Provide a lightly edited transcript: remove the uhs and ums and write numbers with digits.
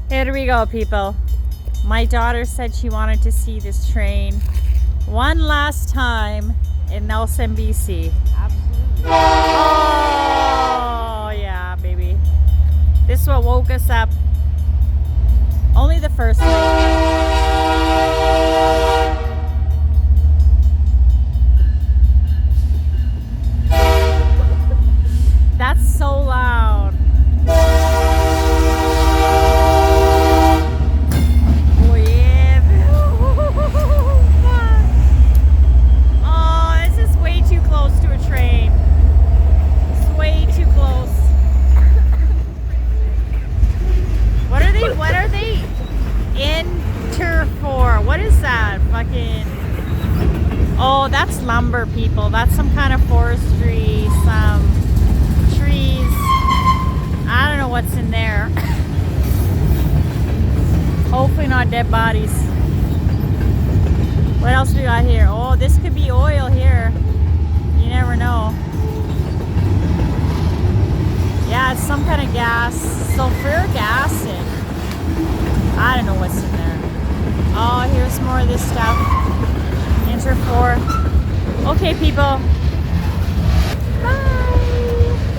Here we go, people. My daughter said she wanted to see this train one last time in Nelson, BC. Absolutely. Oh, yeah, baby. This is what woke us up. Only the first night. That's so loud. Oh, yeah. Oh, this is way too close to a train. It's way too close. What are they enter for? What is that? Fucking. Oh, that's lumber, people. That's some kind of forestry, some trees. I don't know what's in there. Hopefully not dead bodies. What else we got here? Oh, this could be oil here. You never know. Yeah, it's some kind of gas. Sulfuric acid. I don't know what's in there. Oh, here's more of this stuff. Enter 4. Okay, people. Bye.